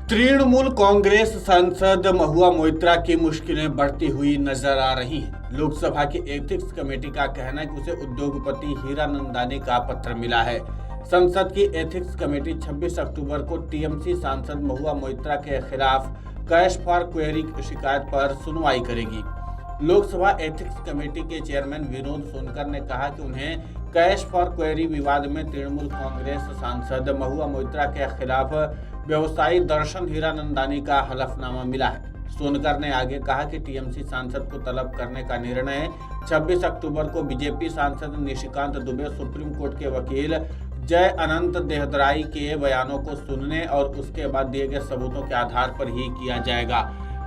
तृणमूल कांग्रेस सांसद महुआ मोइत्रा की मुश्किलें बढ़ती हुई नजर आ रही हैं। लोकसभा की एथिक्स कमेटी का कहना है कि उसे उद्योगपति हीरानंदानी का पत्र मिला है। संसद की एथिक्स कमेटी 26 अक्टूबर को टीएमसी सांसद महुआ मोइत्रा के खिलाफ कैश फॉर क्वेरी शिकायत पर सुनवाई करेगी। लोकसभा एथिक्स कमेटी के चेयरमैन विनोद सोनकर ने कहा कि उन्हें कैश फॉर क्वेरी विवाद में तृणमूल कांग्रेस सांसद महुआ मोइत्रा के खिलाफ व्यवसायी दर्शन हीरानंदानी का हलफनामा मिला है। सोनकर ने आगे कहा कि टीएमसी सांसद को तलब करने का निर्णय 26 अक्टूबर को बीजेपी सांसद निशिकांत दुबे, सुप्रीम कोर्ट के वकील जय अनंत देहदराई के बयानों को सुनने और उसके बाद दिए गए सबूतों के आधार पर ही किया जाएगा।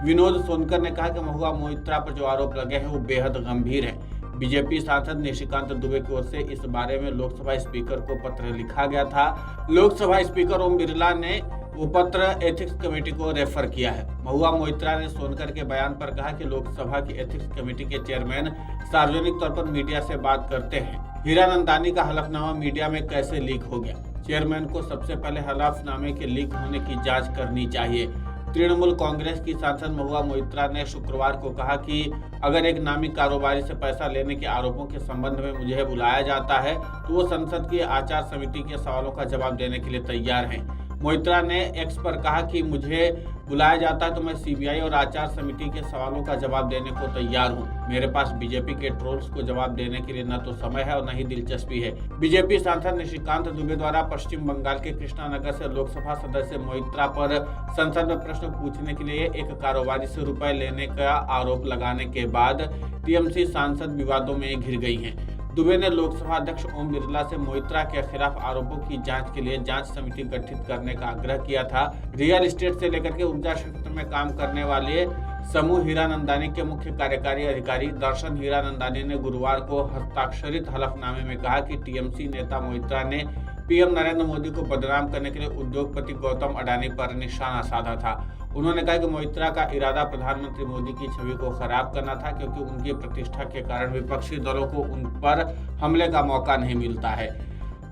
विनोद सोनकर ने कहा कि महुआ मोइत्रा पर जो आरोप लगे हैं वो बेहद गंभीर है। बीजेपी सांसद निशिकांत दुबे की ओर से इस बारे में लोकसभा स्पीकर को पत्र लिखा गया था। लोकसभा स्पीकर ओम बिरला ने वो पत्र एथिक्स कमेटी को रेफर किया है। महुआ मोइत्रा ने सोनकर के बयान पर कहा कि लोकसभा की एथिक्स कमेटी के चेयरमैन सार्वजनिक तौर पर मीडिया से बात करते हैं। हीरानंदानी का हलफनामा मीडिया में कैसे लीक हो गया? चेयरमैन को सबसे पहले हलफनामे के लीक होने की जांच करनी चाहिए। तृणमूल कांग्रेस की सांसद महुआ मोइत्रा ने शुक्रवार को कहा कि अगर एक नामी कारोबारी से पैसा लेने के आरोपों के संबंध में मुझे बुलाया जाता है तो वो संसद की आचार समिति के सवालों का जवाब देने के लिए तैयार हैं। मोइत्रा ने एक्स पर कहा कि मुझे बुलाया जाता है तो मैं सीबीआई और आचार समिति के सवालों का जवाब देने को तैयार हूं। मेरे पास बीजेपी के ट्रोल्स को जवाब देने के लिए न तो समय है और न ही दिलचस्पी है। बीजेपी सांसद निशिकांत दुबे द्वारा पश्चिम बंगाल के कृष्णानगर से लोकसभा सदस्य मोइत्रा पर संसद में प्रश्न पूछने के लिए एक कारोबारी से रुपए लेने का आरोप लगाने के बाद टीएमसी सांसद विवादों में घिर गई हैं। दुबे ने लोकसभा अध्यक्ष ओम बिरला से मोइत्रा के खिलाफ आरोपों की जांच के लिए जांच समिति गठित करने का आग्रह किया था। रियल एस्टेट से लेकर के ऊर्जा क्षेत्र में काम करने वाले समूह हीरानंदानी के मुख्य कार्यकारी अधिकारी दर्शन हीरानंदानी ने गुरुवार को हस्ताक्षरित हलफनामे में कहा कि टीएमसी नेता मोइत्रा ने पीएम नरेंद्र मोदी को बदनाम करने के लिए उद्योगपति गौतम अडानी पर निशाना साधा था। उन्होंने कहा कि मोइत्रा का इरादा प्रधानमंत्री मोदी की छवि को खराब करना था, क्योंकि उनकी प्रतिष्ठा के कारण विपक्षी दलों को उन पर हमले का मौका नहीं मिलता है।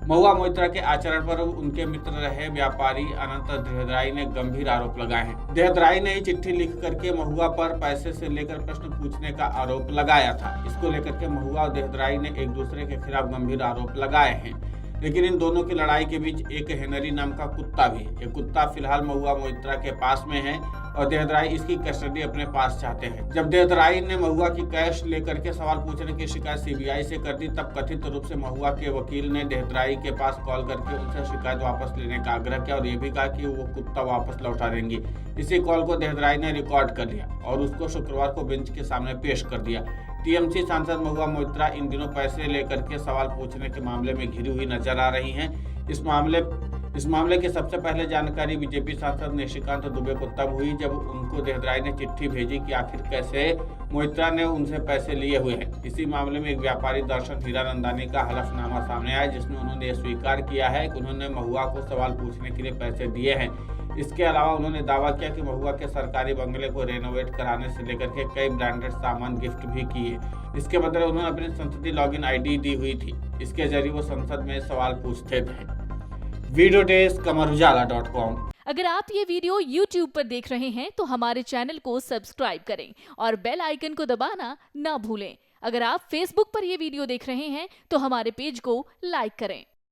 महुआ मोइत्रा के आचरण पर उनके मित्र रहे व्यापारी अनंत देहदराई ने गंभीर आरोप लगाए हैं। देहदराई ने ही चिट्ठी लिख करके महुआ पर पैसे से लेकर प्रश्न पूछने का आरोप लगाया था। इसको लेकर के महुआ और देहदराई ने एक दूसरे के खिलाफ गंभीर आरोप लगाए हैं, लेकिन इन दोनों की लड़ाई के बीच एक हेनरी नाम का कुत्ता भी है। ये कुत्ता फिलहाल महुआ मोइत्रा के पास में है और देहदराई इसकी कस्टडी अपने पास चाहते हैं। जब देहदराई ने महुआ की कैश लेकर के सवाल पूछने की शिकायत सीबीआई से कर दी, तब कथित रूप से महुआ के वकील ने देहदराई के पास कॉल करके उनसे शिकायत वापस लेने का आग्रह किया और ये भी कहा कि वो कुत्ता वापस लौटा देंगे। इसी कॉल को देहदराई ने रिकॉर्ड कर लिया और उसको शुक्रवार को बेंच के सामने पेश कर दिया। टीएमसी सांसद महुआ मोइत्रा इन दिनों पैसे लेकर के सवाल पूछने के मामले में घिरी हुई नजर आ रही हैं। इस मामले की सबसे पहले जानकारी बीजेपी सांसद निशिकांत दुबे को तब हुई जब उनको देहदराई ने चिट्ठी भेजी कि आखिर कैसे मोइत्रा ने उनसे पैसे लिए हुए हैं। इसी मामले में एक व्यापारी दर्शन हीरानंदानी का हलफनामा सामने आया, जिसमें उन्होंने स्वीकार किया है कि उन्होंने महुआ को सवाल पूछने के लिए पैसे दिए हैं। इसके अलावा उन्होंने दावा किया कि महुआ के सरकारी बंगले को रेनोवेट कराने से लेकर के कई ब्रांडेड सामान गिफ्ट भी किए। इसके बदले उन्होंने अपनी संसदीय लॉगिन आईडी दी हुई थी। इसके जरिए वो संसद में सवाल पूछते थे। Video desk amarujala.com। अगर आप ये वीडियो YouTube पर देख रहे हैं तो हमारे चैनल को सब्सक्राइब करें और बेल आइकन को दबाना ना भूलें। अगर आप Facebook पर ये वीडियो देख रहे हैं तो हमारे पेज को लाइक करें।